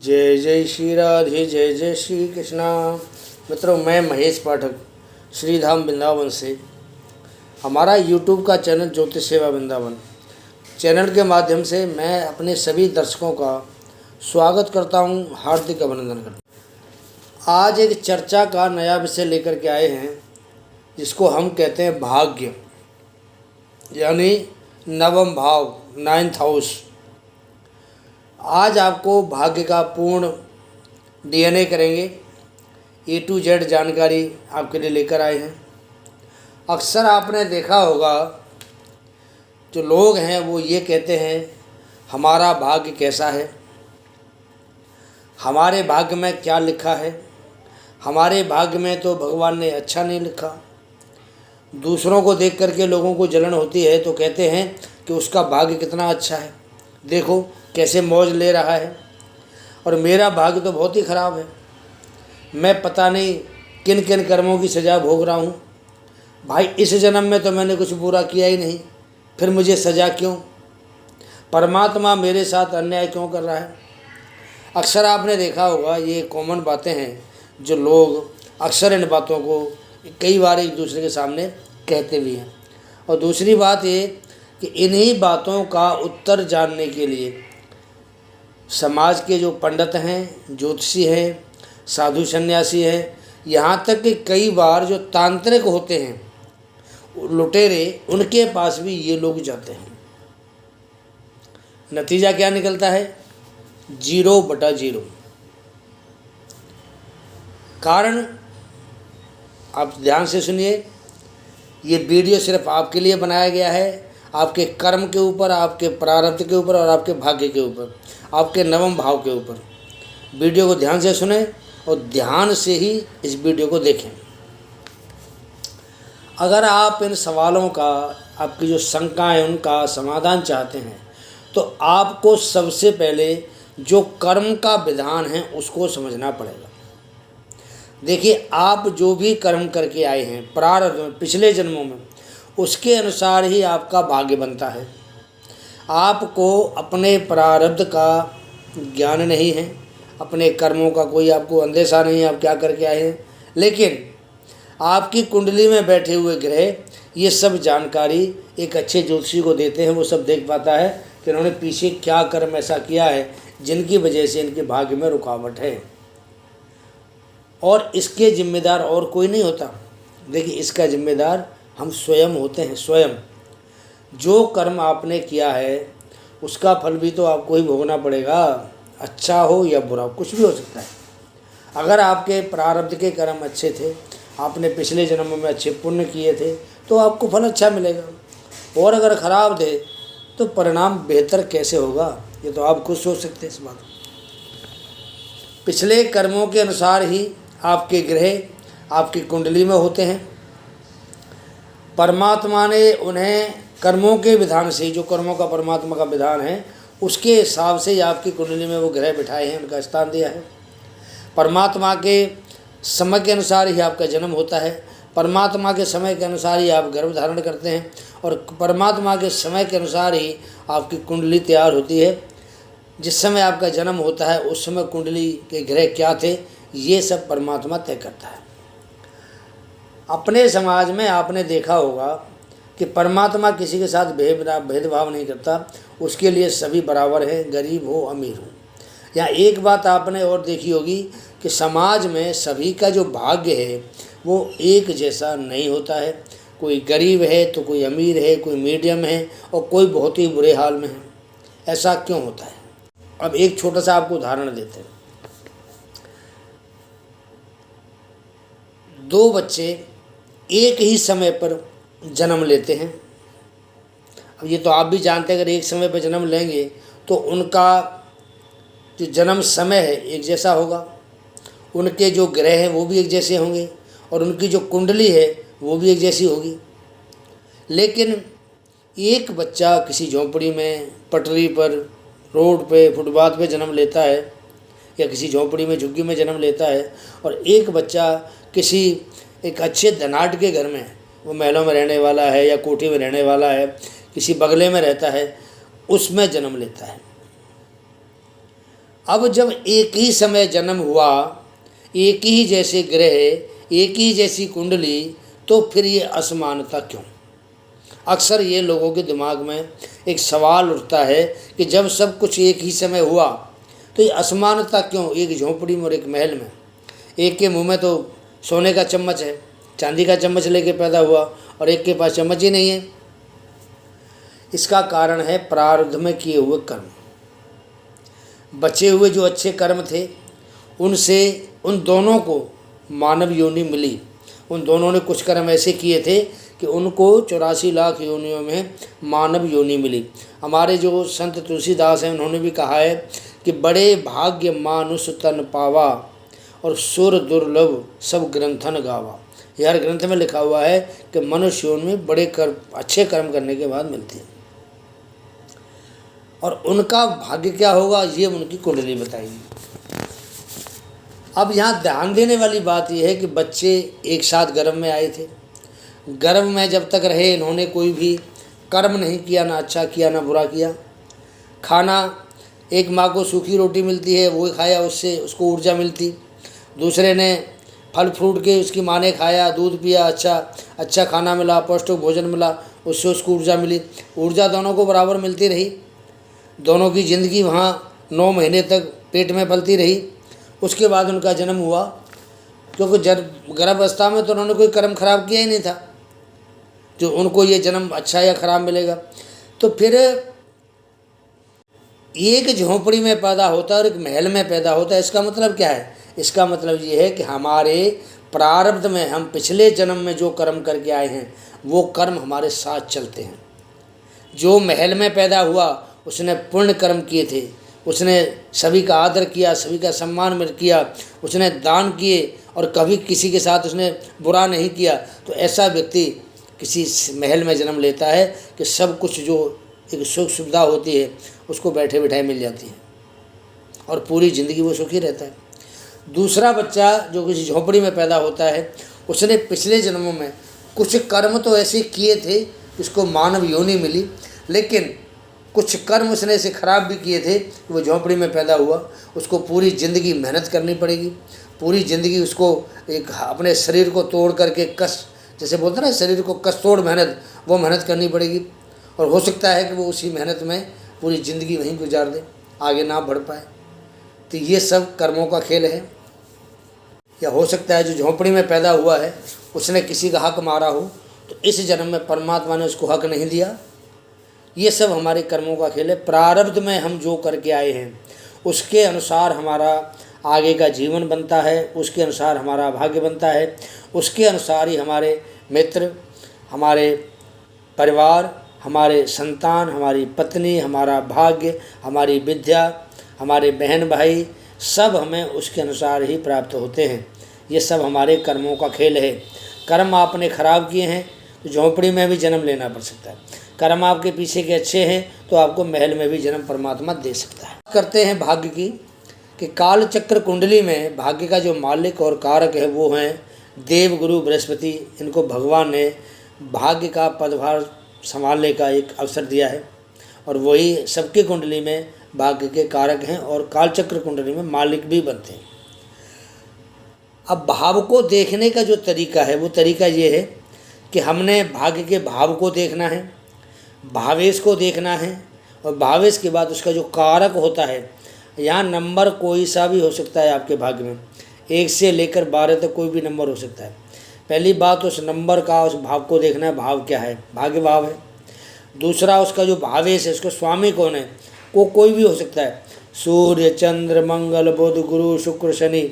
जय जय श्री राधे, जय जय श्री कृष्णा। मित्रों, मैं महेश पाठक श्रीधाम वृंदावन से। हमारा YouTube का चैनल ज्योतिष सेवा वृंदावन चैनल के माध्यम से मैं अपने सभी दर्शकों का स्वागत करता हूं, हार्दिक अभिनंदन करता हूं। आज एक चर्चा का नया विषय लेकर के आए हैं, जिसको हम कहते हैं भाग्य, यानी नवम भाव, 9th हाउस। आज आपको भाग्य का पूर्ण DNA करेंगे, A to Z जानकारी आपके लिए लेकर आए हैं। अक्सर आपने देखा होगा, जो लोग हैं वो ये कहते हैं हमारा भाग्य कैसा है, हमारे भाग्य में क्या लिखा है, हमारे भाग्य में तो भगवान ने अच्छा नहीं लिखा। दूसरों को देख करके लोगों को जलन होती है तो कहते हैं कि उसका भाग्य कितना अच्छा है, देखो कैसे मौज ले रहा है, और मेरा भाग्य तो बहुत ही ख़राब है, मैं पता नहीं किन किन कर्मों की सज़ा भोग रहा हूँ। भाई, इस जन्म में तो मैंने कुछ बुरा किया ही नहीं, फिर मुझे सज़ा क्यों? परमात्मा मेरे साथ अन्याय क्यों कर रहा है? अक्सर आपने देखा होगा, ये कॉमन बातें हैं जो लोग अक्सर इन बातों को कई बार एक दूसरे के सामने कहते भी हैं। और दूसरी बात ये कि इन्हीं बातों का उत्तर जानने के लिए समाज के जो पंडित हैं, ज्योतिषी हैं, साधु सन्यासी हैं, यहाँ तक कि कई बार जो तांत्रिक होते हैं, लुटेरे, उनके पास भी ये लोग जाते हैं। नतीजा क्या निकलता है? 0/0। कारण आप ध्यान से सुनिए, ये वीडियो सिर्फ आपके लिए बनाया गया है, आपके कर्म के ऊपर, आपके प्रारब्ध के ऊपर और आपके भाग्य के ऊपर, आपके नवम भाव के ऊपर। वीडियो को ध्यान से सुने और ध्यान से ही इस वीडियो को देखें। अगर आप इन सवालों का, आपकी जो शंकाएं, उनका समाधान चाहते हैं, तो आपको सबसे पहले जो कर्म का विधान है उसको समझना पड़ेगा। देखिए, आप जो भी कर्म करके आए हैं प्रारब्ध में, पिछले जन्मों में, उसके अनुसार ही आपका भाग्य बनता है। आपको अपने प्रारब्ध का ज्ञान नहीं है, अपने कर्मों का कोई आपको अंदेशा नहीं है, आप क्या करके आए हैं। लेकिन आपकी कुंडली में बैठे हुए ग्रह ये सब जानकारी एक अच्छे ज्योतिषी को देते हैं। वो सब देख पाता है कि उन्होंने पीछे क्या कर्म ऐसा किया है जिनकी वजह से इनके भाग्य में रुकावट है, और इसके जिम्मेदार और कोई नहीं होता। देखिए, इसका जिम्मेदार हम स्वयं होते हैं। स्वयं जो कर्म आपने किया है उसका फल भी तो आपको ही भोगना पड़ेगा, अच्छा हो या बुरा, कुछ भी हो सकता है। अगर आपके प्रारब्ध के कर्म अच्छे थे, आपने पिछले जन्म में अच्छे पुण्य किए थे, तो आपको फल अच्छा मिलेगा, और अगर ख़राब थे तो परिणाम बेहतर कैसे होगा, ये तो आप खुद सोच सकते हैं इस बात। पिछले कर्मों के अनुसार ही आपके ग्रह आपकी कुंडली में होते हैं। परमात्मा ने उन्हें कर्मों के विधान से, जो कर्मों का परमात्मा का विधान है, उसके हिसाब से ही आपकी कुंडली में वो ग्रह बिठाए हैं, उनका स्थान दिया है। परमात्मा के समय के अनुसार ही आपका जन्म होता है, परमात्मा के समय के अनुसार ही आप गर्भ धारण करते हैं, और परमात्मा के समय के अनुसार ही आपकी कुंडली तैयार होती है। जिस समय आपका जन्म होता है उस समय कुंडली के ग्रह क्या थे, ये सब परमात्मा तय करता है। अपने समाज में आपने देखा होगा कि परमात्मा किसी के साथ भेदभाव नहीं करता, उसके लिए सभी बराबर हैं, गरीब हो अमीर हो। या एक बात आपने और देखी होगी कि समाज में सभी का जो भाग्य है वो एक जैसा नहीं होता है। कोई गरीब है तो कोई अमीर है, कोई मीडियम है और कोई बहुत ही बुरे हाल में है। ऐसा क्यों होता है? अब एक छोटा सा आपको उदाहरण देते हैं। 2 बच्चे एक ही समय पर जन्म लेते हैं। अब ये तो आप भी जानते हैं, अगर एक समय पर जन्म लेंगे तो उनका जो जन्म समय है एक जैसा होगा, उनके जो ग्रह हैं वो भी एक जैसे होंगे, और उनकी जो कुंडली है वो भी एक जैसी होगी। लेकिन एक बच्चा किसी झोंपड़ी में, पटरी पर, रोड पे, फुटपाथ पे जन्म लेता है, या किसी झोंपड़ी में, झुग्गी में जन्म लेता है, और एक बच्चा किसी एक अच्छे धनाढ्य के घर में, वो महलों में रहने वाला है या कोठी में रहने वाला है, किसी बंगले में रहता है, उसमें जन्म लेता है। अब जब एक ही समय जन्म हुआ, एक ही जैसे ग्रह, एक ही जैसी कुंडली, तो फिर ये असमानता क्यों? अक्सर ये लोगों के दिमाग में एक सवाल उठता है कि जब सब कुछ एक ही समय हुआ तो ये असमानता क्यों? एक झोंपड़ी में और एक महल में, एक के मुंह में तो सोने का चम्मच है, चांदी का चम्मच लेके पैदा हुआ, और एक के पास चम्मच ही नहीं है। इसका कारण है प्रारब्ध में किए हुए कर्म। बचे हुए जो अच्छे कर्म थे उनसे उन दोनों को मानव योनि मिली। उन दोनों ने कुछ कर्म ऐसे किए थे कि उनको 84 लाख योनियों में मानव योनि मिली। हमारे जो संत तुलसीदास हैं उन्होंने भी कहा है कि बड़े भाग्य मानुष तन पावा और सुर दुर्लभ सब ग्रंथन गावा। यह हर ग्रंथ में लिखा हुआ है कि मनुष्य योनि में बड़े कर्म, अच्छे कर्म करने के बाद मिलती है। और उनका भाग्य क्या होगा ये उनकी कुंडली बताएगी। अब यहाँ ध्यान देने वाली बात यह है कि बच्चे एक साथ गर्भ में आए थे। गर्भ में जब तक रहे इन्होंने कोई भी कर्म नहीं किया, ना अच्छा किया ना बुरा किया। खाना, एक माँ को सूखी रोटी मिलती है वो खाया, उससे उसको ऊर्जा मिलती। दूसरे ने फल फ्रूट के, उसकी माँ ने खाया, दूध पिया, अच्छा खाना मिला, पौष्टिक भोजन मिला, उससे उसको ऊर्जा मिली। ऊर्जा दोनों को बराबर मिलती रही। दोनों की ज़िंदगी वहाँ 9 महीने तक पेट में पलती रही। उसके बाद उनका जन्म हुआ, क्योंकि गर्भावस्था में तो उन्होंने कोई कर्म खराब किया ही नहीं था जो उनको ये जन्म अच्छा या खराब मिलेगा। तो फिर एक झोंपड़ी में पैदा होता है और एक महल में पैदा होता है। इसका मतलब क्या है? इसका मतलब ये है कि हमारे प्रारब्ध में हम पिछले जन्म में जो कर्म करके आए हैं वो कर्म हमारे साथ चलते हैं। जो महल में पैदा हुआ उसने पुण्य कर्म किए थे, उसने सभी का आदर किया, सभी का सम्मान किया, उसने दान किए और कभी किसी के साथ उसने बुरा नहीं किया। तो ऐसा व्यक्ति किसी महल में जन्म लेता है कि सब कुछ जो एक सुख सुविधा होती है उसको बैठे बैठाए मिल जाती है और पूरी ज़िंदगी वो सुखी रहता है। दूसरा बच्चा जो किसी झोंपड़ी में पैदा होता है उसने पिछले जन्मों में कुछ कर्म तो ऐसे किए थे उसको मानव योनि मिली, लेकिन कुछ कर्म उसने ऐसे खराब भी किए थे कि वो झोंपड़ी में पैदा हुआ। उसको पूरी ज़िंदगी मेहनत करनी पड़ेगी, पूरी ज़िंदगी उसको एक अपने शरीर को तोड़ करके जैसे बोलते हैं ना, शरीर को कस तोड़ मेहनत, वो मेहनत करनी पड़ेगी। और हो सकता है कि वो उसी मेहनत में पूरी ज़िंदगी वहीं गुजार दे, आगे ना बढ़ पाए। तो ये सब कर्मों का खेल है। या हो सकता है जो झोंपड़ी में पैदा हुआ है उसने किसी का हक मारा हो, तो इस जन्म में परमात्मा ने उसको हक नहीं दिया। ये सब हमारे कर्मों का खेल है। प्रारब्ध में हम जो करके आए हैं उसके अनुसार हमारा आगे का जीवन बनता है, उसके अनुसार हमारा भाग्य बनता है, उसके अनुसार ही हमारे मित्र, हमारे परिवार, हमारे संतान, हमारी पत्नी, हमारा भाग्य, हमारी विद्या, हमारे बहन भाई, सब हमें उसके अनुसार ही प्राप्त होते हैं। ये सब हमारे कर्मों का खेल है। कर्म आपने खराब किए हैं तो झोंपड़ी में भी जन्म लेना पड़ सकता है। कर्म आपके पीछे के अच्छे हैं तो आपको महल में भी जन्म परमात्मा दे सकता है। करते हैं भाग्य की कि काल चक्र कुंडली में भाग्य का जो मालिक और कारक है वो हैं देव गुरु बृहस्पति। इनको भगवान ने भाग्य का पदभार संभालने का एक अवसर दिया है और वही सबकी कुंडली में भाग्य के कारक हैं और कालचक्र कुंडली में मालिक भी बनते हैं। अब भाव को देखने का जो तरीका है वो तरीका ये है कि हमने भाग्य के भाव को देखना है, भावेश को देखना है, और भावेश के बाद उसका जो कारक होता है, यहाँ नंबर कोई सा भी हो सकता है आपके भाग्य में, 1 से लेकर 12 तक कोई भी नंबर हो सकता है। पहली बात उस नंबर का, उस भाव को देखना है, भाव क्या है, भाग्य भाव है। दूसरा उसका जो भावेश है, उसका स्वामी कौन है, वो कोई भी हो सकता है। सूर्य, चंद्र, मंगल, बुध, गुरु, शुक्र, शनि,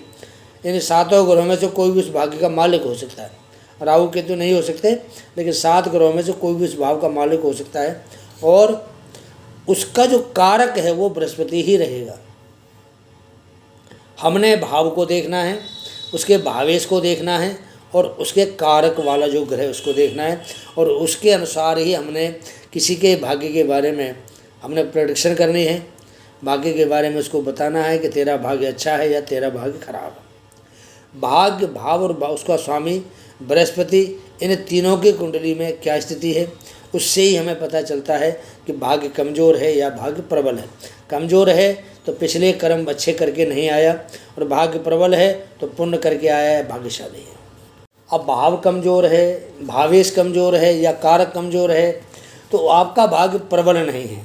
इन 7 ग्रहों में से कोई भी उस भाग्य का मालिक हो सकता है। राहु केतु नहीं हो सकते, लेकिन 7 ग्रहों में से कोई भी उस भाव का मालिक हो सकता है। और उसका जो कारक है वो बृहस्पति ही रहेगा। हमने भाव को देखना है, उसके भावेश को देखना है और उसके कारक वाला जो ग्रह उसको देखना है, और उसके अनुसार ही हमने किसी के भाग्य के बारे में हमने प्रेडिक्शन करनी है। भाग्य के बारे में उसको बताना है कि तेरा भाग्य अच्छा है या तेरा भाग्य खराब है। भाग्य, भाव और उसका स्वामी बृहस्पति, इन तीनों की कुंडली में क्या स्थिति है, उससे ही हमें पता चलता है कि भाग्य कमज़ोर है या भाग्य प्रबल है। कमज़ोर है तो पिछले कर्म अच्छे करके नहीं आया, और भाग्य प्रबल है तो पुण्य करके आया है, भाग्यशाली है। अब भाव कमज़ोर है, भावेश कमज़ोर है या कारक कमज़ोर है तो आपका भाग्य प्रबल नहीं है।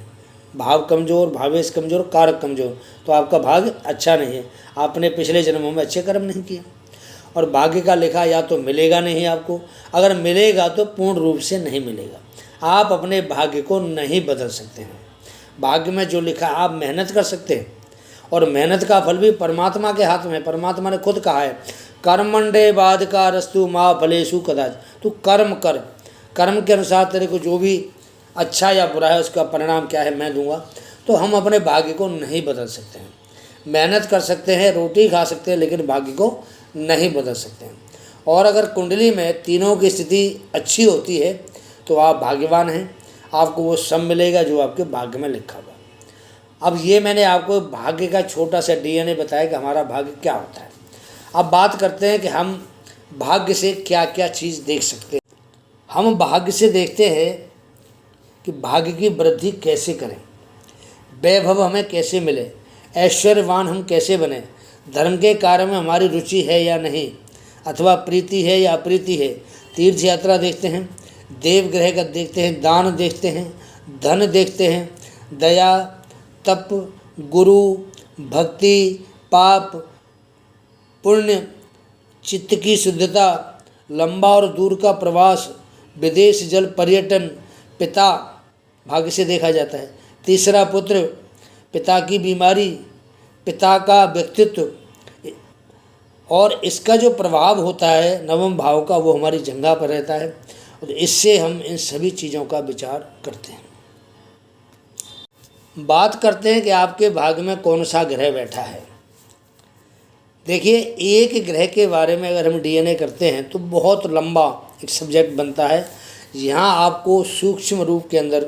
भाव कमज़ोर, भावेश कमज़ोर, कारक कमज़ोर, तो आपका भाग्य अच्छा नहीं है। आपने पिछले जन्मों में अच्छे कर्म नहीं किए, और भाग्य का लिखा या तो मिलेगा नहीं आपको, अगर मिलेगा तो पूर्ण रूप से नहीं मिलेगा। आप अपने भाग्य को नहीं बदल सकते हैं। भाग्य में जो लिखा आप मेहनत कर सकते हैं, और मेहनत का फल भी परमात्मा के हाथ में है। परमात्मा ने खुद कहा है, कर्मंडे बाद का रस्तु माँ फलेशु कदाच। तू कर्म कर, कर्म के अनुसार तेरे को जो भी अच्छा या बुरा है उसका परिणाम क्या है मैं दूंगा। तो हम अपने भाग्य को नहीं बदल सकते हैं। मेहनत कर सकते हैं, रोटी खा सकते हैं, लेकिन भाग्य को नहीं बदल सकते हैं। और अगर कुंडली में तीनों की स्थिति अच्छी होती है तो आप भाग्यवान हैं, आपको वो सब मिलेगा जो आपके भाग्य में लिखा हुआ। अब ये मैंने आपको भाग्य का छोटा सा डीएनए बताया कि हमारा भाग्य क्या होता है। अब बात करते हैं कि हम भाग्य से क्या क्या चीज़ देख सकते हैं। हम भाग्य से देखते हैं कि भाग्य की वृद्धि कैसे करें, वैभव हमें कैसे मिले, ऐश्वर्यवान हम कैसे बने, धर्म के कार्य में हमारी रुचि है या नहीं, अथवा प्रीति है या अप्रीति है। तीर्थ यात्रा देखते हैं, देवग्रह का देखते हैं, दान देखते हैं, धन देखते हैं, दया, तप, गुरु, भक्ति, पाप, पुण्य, चित्त की शुद्धता, लंबा और दूर का प्रवास, विदेश जल पर्यटन, पिता भाग्य से देखा जाता है। तीसरा पुत्र, पिता की बीमारी, पिता का व्यक्तित्व, और इसका जो प्रभाव होता है नवम भाव का वो हमारी जंघा पर रहता है, और इससे हम इन सभी चीज़ों का विचार करते हैं। बात करते हैं कि आपके भाग्य में कौन सा ग्रह बैठा है। देखिए, एक ग्रह के बारे में अगर हम डीएनए करते हैं तो बहुत लंबा एक सब्जेक्ट बनता है। यहाँ आपको सूक्ष्म रूप के अंदर,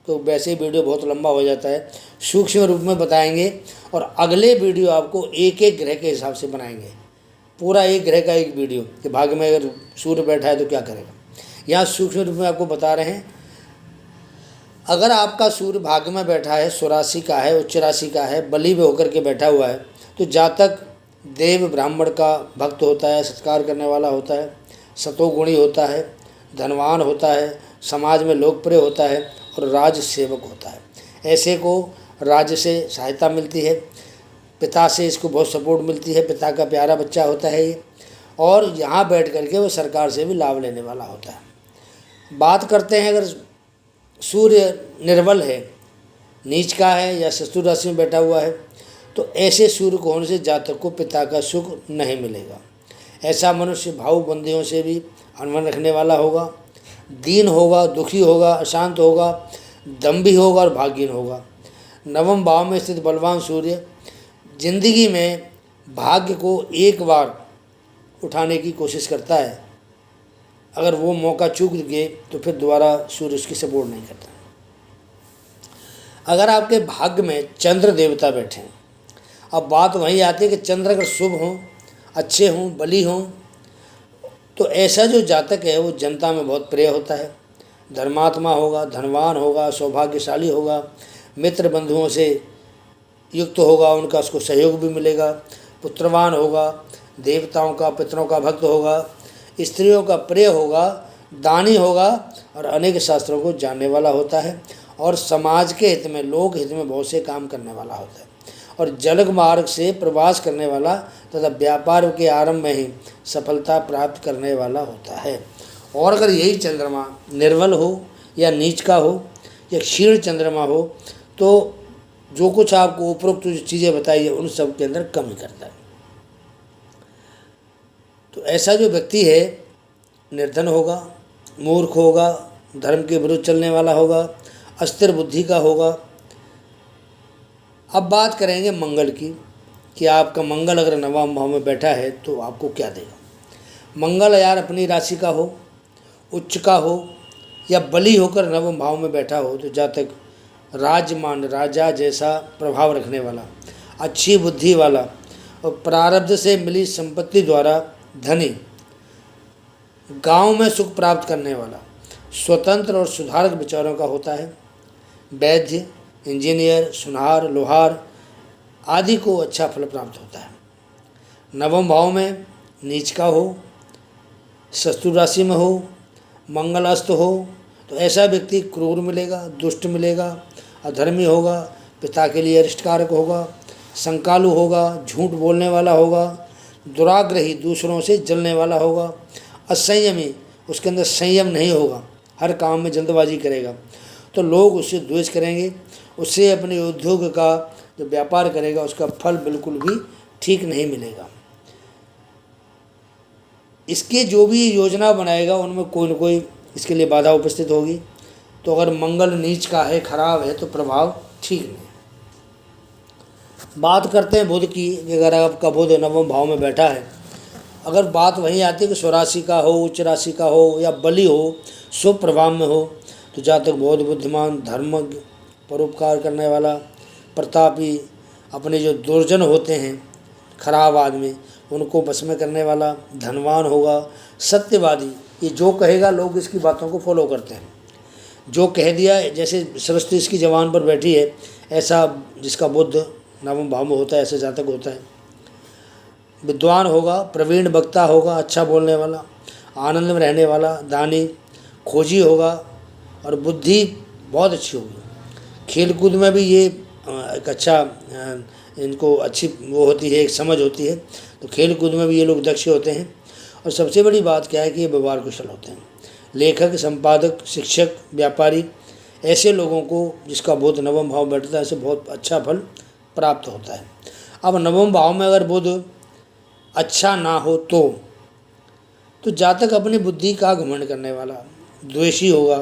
तो वैसे वीडियो बहुत लंबा हो जाता है, सूक्ष्म रूप में बताएंगे, और अगले वीडियो आपको एक एक ग्रह के हिसाब से बनाएंगे। पूरा एक ग्रह का एक वीडियो कि भाग्य में अगर सूर्य बैठा है तो क्या करेगा। यहाँ सूक्ष्म रूप में आपको बता रहे हैं। अगर आपका सूर्य भाग्य में बैठा है, स्वराशि का है, उच्च राशि का है, बली में होकर के बैठा हुआ है, तो जातक देव ब्राह्मण का भक्त होता है, सत्कार करने वाला होता है, सतोगुणी होता है, धनवान होता है, समाज में लोकप्रिय होता है, और राज सेवक होता है। ऐसे को राज्य से सहायता मिलती है, पिता से इसको बहुत सपोर्ट मिलती है, पिता का प्यारा बच्चा होता है ये, और यहाँ बैठ करके वो सरकार से भी लाभ लेने वाला होता है। बात करते हैं, अगर सूर्य निर्बल है, नीच का है या शत्रु राशि में बैठा हुआ है, तो ऐसे सूर्य को होने से जातक को पिता का सुख नहीं मिलेगा। ऐसा मनुष्य भाव बंदियों से भी अनबन रखने वाला होगा, दीन होगा, दुखी होगा, अशांत होगा, दम्भी होगा और भाग्यहीन होगा। नवम भाव में स्थित बलवान सूर्य जिंदगी में भाग्य को एक बार उठाने की कोशिश करता है। अगर वो मौका चूक गए तो फिर दोबारा सूर्य उसकी सपोर्ट नहीं करता। अगर आपके भाग्य में चंद्र देवता बैठे हैं, अब बात वही आती है कि चंद्र अगर शुभ हों, अच्छे हों, बली हों, तो ऐसा जो जातक है वो जनता में बहुत प्रिय होता है, धर्मात्मा होगा, धनवान होगा, सौभाग्यशाली होगा, मित्र बंधुओं से युक्त होगा, उनका उसको सहयोग भी मिलेगा, पुत्रवान होगा, देवताओं का, पितरों का भक्त होगा, स्त्रियों का प्रिय होगा, दानी होगा, और अनेक शास्त्रों को जानने वाला होता है, और समाज के हित में, लोक हित में बहुत से काम करने वाला होता है, और जलग मार्ग से प्रवास करने वाला तथा व्यापार के आरंभ में ही सफलता प्राप्त करने वाला होता है। और अगर यही चंद्रमा निर्बल हो या नीच का हो या क्षीण चंद्रमा हो तो जो कुछ आपको उपरोक्त जो चीज़ें बताई है उन सब के अंदर कमी करता है। तो ऐसा जो व्यक्ति है निर्धन होगा, मूर्ख होगा, धर्म के विरुद्ध चलने वाला होगा, अस्थिर बुद्धि का होगा। अब बात करेंगे मंगल की कि आपका मंगल अगर नवम भाव में बैठा है तो आपको क्या देगा। मंगल यार अपनी राशि का हो, उच्च का हो या बली होकर नवम भाव में बैठा हो तो जातक राजमान, राजा जैसा प्रभाव रखने वाला, अच्छी बुद्धि वाला और प्रारब्ध से मिली संपत्ति द्वारा धनी, गांव में सुख प्राप्त करने वाला, स्वतंत्र और सुधारक विचारों का होता है। वैद्य, इंजीनियर, सुनार, लोहार, आदि को अच्छा फल प्राप्त होता है। नवम भाव में नीच का हो, शत्रु राशि में हो, मंगल अस्त हो तो ऐसा व्यक्ति क्रूर मिलेगा, दुष्ट मिलेगा, अधर्मी होगा, पिता के लिए अरिष्टकारक होगा, संकालु होगा, झूठ बोलने वाला होगा, दुराग्रही, दूसरों से जलने वाला होगा, असंयमी, उसके अंदर संयम नहीं होगा, हर काम में जल्दबाजी करेगा तो लोग उससे द्वेष करेंगे, उससे अपने उद्योग का जो व्यापार करेगा उसका फल बिल्कुल भी ठीक नहीं मिलेगा। इसके जो भी योजना बनाएगा उनमें कोई न कोई इसके लिए बाधा उपस्थित होगी। तो अगर मंगल नीच का है, खराब है, तो प्रभाव ठीक नहीं। बात करते हैं बुध की कि अगर आपका बुध नवम भाव में बैठा है, अगर बात वहीं आती है कि स्वराशि का हो, उच्च राशि का हो या बली हो, शुभ प्रभाव में हो, तो जातक बहुत बुद्धिमान, धर्मज्ञ, परोपकार करने वाला, प्रतापी, अपने जो दुर्जन होते हैं, खराब आदमी, उनको बस में करने वाला, धनवान होगा, सत्यवादी, ये जो कहेगा लोग इसकी बातों को फॉलो करते हैं। जो कह दिया, जैसे सरस्वती इसकी जवान पर बैठी है, ऐसा जिसका बुध नवम भाव में होता है ऐसे जातक होता है। विद्वान होगा, प्रवीण वक्ता होगा, अच्छा बोलने वाला, आनंद में रहने वाला, दानी, खोजी होगा और बुद्धि बहुत अच्छी होगी। खेल कूद में भी ये एक अच्छा इनको अच्छी वो होती है, एक समझ होती है, तो खेल कूद में भी ये लोग दक्ष होते हैं। और सबसे बड़ी बात क्या है कि ये व्यवहार कुशल होते हैं। लेखक, संपादक, शिक्षक, व्यापारी, ऐसे लोगों को जिसका बुध नवम भाव बैठता है, ऐसे बहुत अच्छा फल प्राप्त होता है। अब नवम भाव में अगर बुध अच्छा ना हो तो जातक अपनी बुद्धि का घमंड करने वाला, द्वेषी होगा,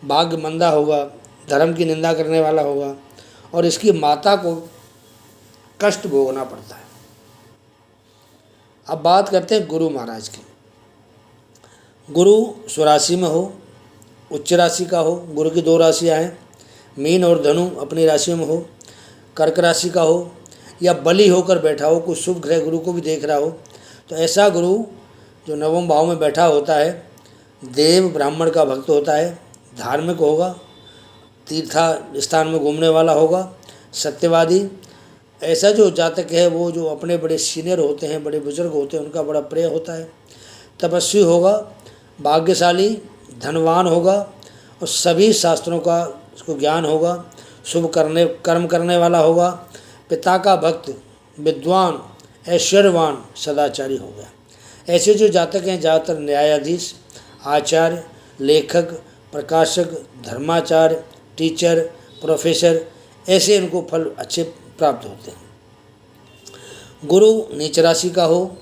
भाग्य मंदा होगा, धर्म की निंदा करने वाला होगा और इसकी माता को कष्ट भोगना पड़ता है। अब बात करते हैं गुरु महाराज की। गुरु स्वराशि में हो, उच्च राशि का हो, गुरु की 2 राशियाँ हैं, मीन और धनु अपनी राशियों में हो, कर्क राशि का हो या बली होकर बैठा हो, कुछ शुभ ग्रह गुरु को भी देख रहा हो, तो ऐसा गुरु जो नवम भाव में बैठा होता है, देव ब्राह्मण का भक्त होता है, धार्मिक होगा, तीर्थ स्थान में घूमने वाला होगा, सत्यवादी। ऐसा जो जातक है वो जो अपने बड़े सीनियर होते हैं, बड़े बुजुर्ग होते हैं, उनका बड़ा प्रिय होता है। तपस्वी होगा, भाग्यशाली, धनवान होगा और सभी शास्त्रों का उसको ज्ञान होगा, शुभ कर्म करने वाला होगा, पिता का भक्त, विद्वान, ऐश्वर्यवान, सदाचारी हो गया। ऐसे जो जातक हैं ज़्यादातर न्यायाधीश, आचार्य, लेखक, प्रकाशक, धर्माचार्य, टीचर, प्रोफेसर, ऐसे इनको फल अच्छे प्राप्त होते हैं। गुरु नीच राशि का हो,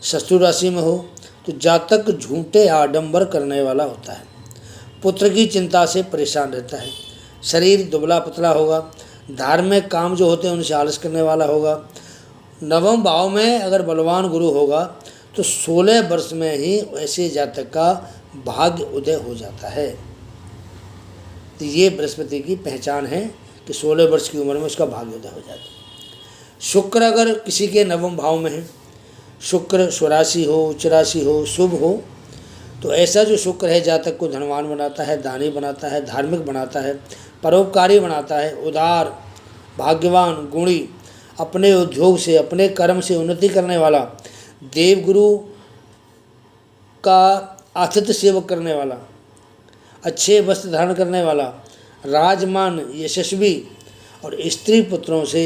शत्रु राशि में हो तो जातक झूठे आडंबर करने वाला होता है, पुत्र की चिंता से परेशान रहता है, शरीर दुबला पतला होगा, धार्मिक काम जो होते हैं उनसे आलस करने वाला होगा। नवम भाव में अगर बलवान गुरु होगा तो 16 वर्ष में ही ऐसे जातक का भाग्य उदय हो जाता है। तो ये बृहस्पति की पहचान है कि 16 वर्ष की उम्र में उसका भाग्य उदय हो जाता है। शुक्र अगर किसी के नवम भाव में है, शुक्र स्वराशि हो, उच्च राशि हो, शुभ हो, तो ऐसा जो शुक्र है जातक को धनवान बनाता है, दानी बनाता है, धार्मिक बनाता है, परोपकारी बनाता है, उदार, भाग्यवान, गुणी, अपने उद्योग से, अपने कर्म से उन्नति करने वाला, देवगुरु का आतिथ्य सेवक करने वाला, अच्छे वस्त्र धारण करने वाला, राजमान, यशस्वी और स्त्री पुत्रों से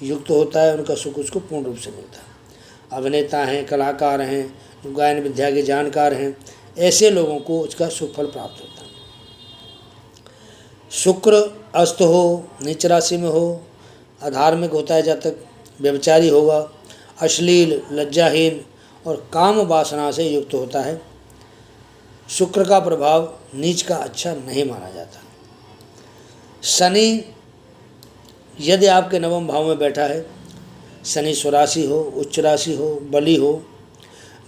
युक्त होता है। उनका सुख उसको पूर्ण रूप से मिलता है। अभिनेता हैं, कलाकार हैं, गायन विद्या के जानकार हैं, ऐसे लोगों को उसका सुफल प्राप्त होता है। शुक्र अस्त हो, नीच राशि में हो, अधार्मिक होता है जातक, व्यभिचारी होगा, अश्लील, लज्जाहीन और काम वासना से युक्त होता है। शुक्र का प्रभाव नीच का अच्छा नहीं माना जाता। शनि यदि आपके नवम भाव में बैठा है, शनि स्वराशि हो, उच्च राशि हो, बली हो,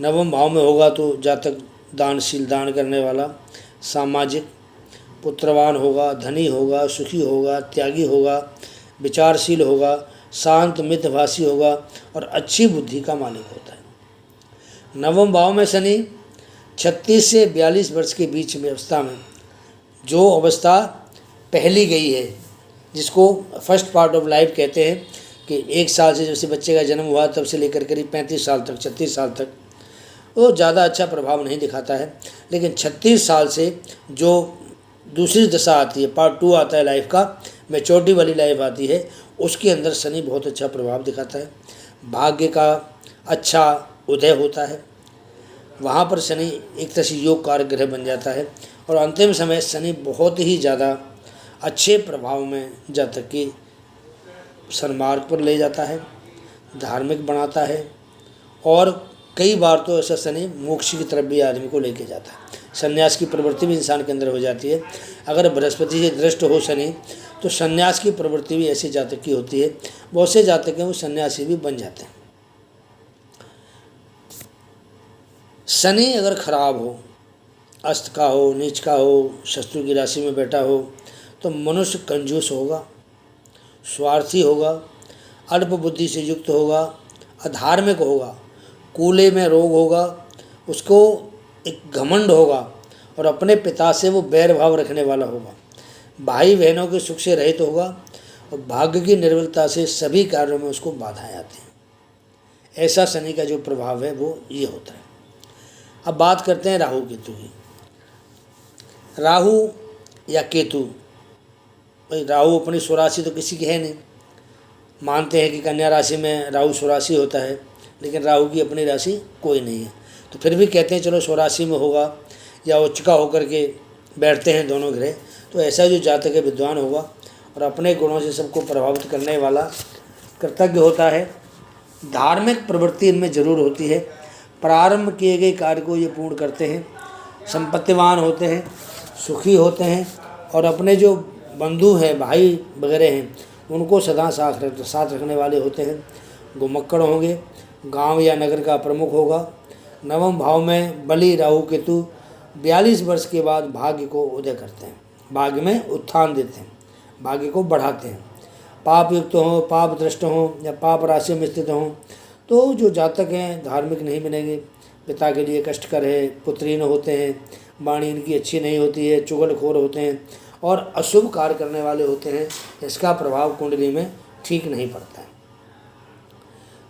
नवम भाव में होगा तो जातक दानशील, दान करने वाला, सामाजिक, पुत्रवान होगा, धनी होगा, सुखी होगा, त्यागी होगा, विचारशील होगा, शांत, मितभाषी होगा और अच्छी बुद्धि का मालिक होता है। नवम भाव में शनि 36 से 42 वर्ष के बीच में अवस्था में, जो अवस्था पहली गई है जिसको फर्स्ट पार्ट ऑफ लाइफ कहते हैं, कि 1 साल से जैसे बच्चे का जन्म हुआ तब से लेकर करीब 35 साल तक, 36 साल तक वो ज़्यादा अच्छा प्रभाव नहीं दिखाता है। लेकिन 36 साल से जो दूसरी दशा आती है, पार्ट 2 आता है लाइफ का, मैच्योरिटी वाली लाइफ आती है, उसके अंदर शनि बहुत अच्छा प्रभाव दिखाता है। भाग्य का अच्छा उदय होता है, वहाँ पर शनि एक तरह से योग कारक ग्रह बन जाता है और अंतिम समय शनि बहुत ही ज़्यादा अच्छे प्रभाव में जातक की सन्मार्ग पर ले जाता है, धार्मिक बनाता है और कई बार तो ऐसा शनि मोक्ष की तरफ भी आदमी को लेके जाता है। संन्यास की प्रवृत्ति भी इंसान के अंदर हो जाती है। अगर बृहस्पति से दृष्ट हो शनि तो संन्यास की प्रवृत्ति भी ऐसे जातक की होती है। बहुत से जातक हैं वो सन्यासी भी बन जाते हैं। शनि अगर खराब हो, अस्त का हो, नीच का हो, शत्रु की राशि में बैठा हो तो मनुष्य कंजूस होगा, स्वार्थी होगा, अल्प बुद्धि से युक्त होगा, अधार्मिक होगा, कूले में रोग होगा, उसको एक घमंड होगा और अपने पिता से वो बैर भाव रखने वाला होगा, भाई बहनों के सुख से रहित होगा और भाग्य की निर्बलता से सभी कार्यों में उसको बाधाएं आती हैं। ऐसा शनि का जो प्रभाव है वो ये होता है। अब बात करते हैं राहु केतु की। राहु या केतु, भाई राहु अपनी स्वराशि तो किसी की है नहीं, मानते हैं कि कन्या राशि में राहु स्वराशि होता है, लेकिन राहु की अपनी राशि कोई नहीं है, तो फिर भी कहते हैं चलो स्वराशि में होगा या उच्चका होकर के बैठते हैं दोनों ग्रह, तो ऐसा जो जातक है विद्वान होगा और अपने गुणों से सबको प्रभावित करने वाला कृतज्ञ होता है। धार्मिक प्रवृत्ति इनमें जरूर होती है, प्रारंभ किए गए कार्य को ये पूर्ण करते हैं, संपत्तिवान होते हैं, सुखी होते हैं और अपने जो बंधु हैं, भाई वगैरह हैं, उनको सदा साथ रखने वाले होते हैं। गुमक्कड़ होंगे, गांव या नगर का प्रमुख होगा। नवम भाव में बलि राहु केतु 42 वर्ष के बाद भाग्य को उदय करते हैं, भाग्य में उत्थान देते हैं, भाग्य को बढ़ाते हैं। पाप युक्त हों, पाप दृष्ट हों या पाप राशि में स्थित हों तो जो जातक हैं धार्मिक नहीं बनेंगे, पिता के लिए कष्टकर है, पुत्रीन होते हैं, वाणी इनकी अच्छी नहीं होती है, चुगलखोर होते हैं और अशुभ कार्य करने वाले होते हैं। इसका प्रभाव कुंडली में ठीक नहीं पड़ता है।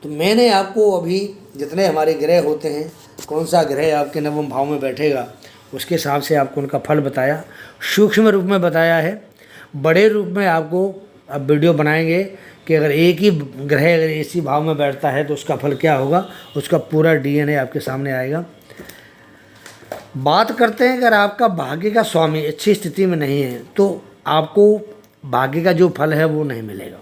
तो मैंने आपको अभी जितने हमारे ग्रह होते हैं, कौन सा ग्रह आपके नवम भाव में बैठेगा उसके हिसाब से आपको उनका फल बताया, सूक्ष्म रूप में बताया है। बड़े रूप में आपको अब वीडियो बनाएंगे कि अगर एक ही ग्रह अगर इसी भाव में बैठता है तो उसका फल क्या होगा, उसका पूरा डीएनए आपके सामने आएगा। बात करते हैं अगर आपका भाग्य का स्वामी अच्छी स्थिति में नहीं है तो आपको भाग्य का जो फल है वो नहीं मिलेगा,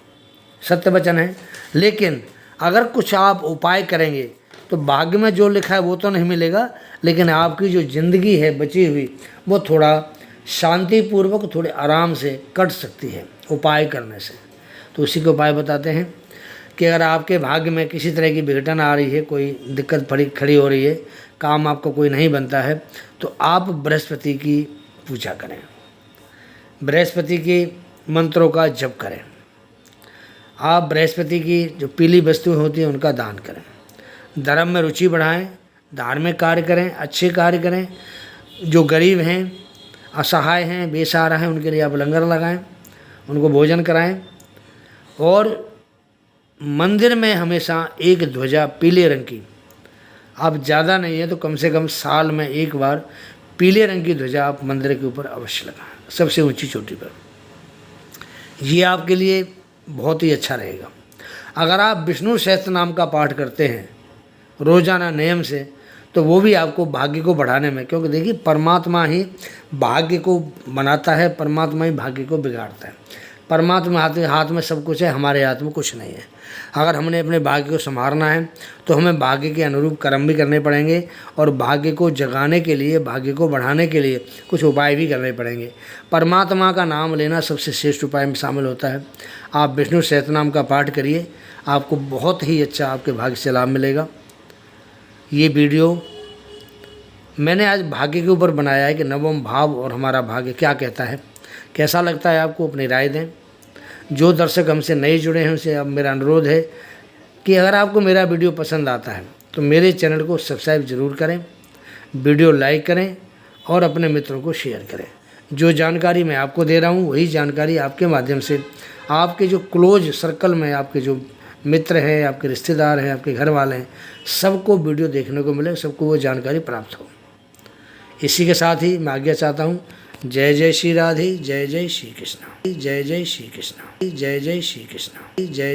सत्य वचन है। लेकिन अगर कुछ आप उपाय करेंगे तो भाग्य में जो लिखा है वो तो नहीं मिलेगा, लेकिन आपकी जो ज़िंदगी है बची हुई वो थोड़ा शांतिपूर्वक, थोड़े आराम से कट सकती है उपाय करने से। तो उसी के उपाय बताते हैं कि अगर आपके भाग्य में किसी तरह की विघटन आ रही है, कोई दिक्कत खड़ी हो रही है, काम आपका कोई नहीं बनता है, तो आप बृहस्पति की पूजा करें, बृहस्पति के मंत्रों का जप करें, आप बृहस्पति की जो पीली वस्तुएं होती हैं उनका दान करें, धर्म में रुचि बढ़ाएं, धार्मिक कार्य करें, अच्छे कार्य करें, जो गरीब हैं, असहाय हैं, बेसहारा हैं, उनके लिए आप लंगर लगाएं, उनको भोजन कराएं और मंदिर में हमेशा एक ध्वजा पीले रंग की, आप ज़्यादा नहीं है तो कम से कम साल में एक बार पीले रंग की ध्वजा आप मंदिर के ऊपर अवश्य लगाएं, सबसे ऊंची चोटी पर। ये आपके लिए बहुत ही अच्छा रहेगा। अगर आप विष्णु सहस्त्र नाम का पाठ करते हैं रोज़ाना नियम से तो वो भी आपको भाग्य को बढ़ाने में, क्योंकि देखिए परमात्मा ही भाग्य को बनाता है, परमात्मा ही भाग्य को बिगाड़ता है। परमात्मा हाथ में सब कुछ है, हमारे हाथ में कुछ नहीं है। अगर हमने अपने भाग्य को संभालना है तो हमें भाग्य के अनुरूप कर्म भी करने पड़ेंगे और भाग्य को जगाने के लिए, भाग्य को बढ़ाने के लिए कुछ उपाय भी करने पड़ेंगे। परमात्मा का नाम लेना सबसे श्रेष्ठ उपाय में शामिल होता है। आप विष्णु सहस्त्रनाम का पाठ करिए, आपको बहुत ही अच्छा आपके भाग्य से लाभ मिलेगा। ये वीडियो मैंने आज भाग्य के ऊपर बनाया है कि नवम भाव और हमारा भाग्य क्या कहता है। कैसा लगता है आपको, अपनी राय दें। जो दर्शक हमसे नए जुड़े हैं उनसे अब मेरा अनुरोध है कि अगर आपको मेरा वीडियो पसंद आता है तो मेरे चैनल को सब्सक्राइब ज़रूर करें, वीडियो लाइक करें और अपने मित्रों को शेयर करें। जो जानकारी मैं आपको दे रहा हूँ वही जानकारी आपके माध्यम से आपके जो क्लोज सर्कल में, आपके जो मित्र हैं, आपके रिश्तेदार हैं, आपके घर वाले हैं, सबको वीडियो देखने को मिले, सबको वो जानकारी प्राप्त हो। इसी के साथ ही मैं आज्ञा चाहता हूँ। जय जय श्री राधे, जय जय श्री कृष्ण, जय जय श्री कृष्ण, जय जय श्री कृष्ण, जय जय।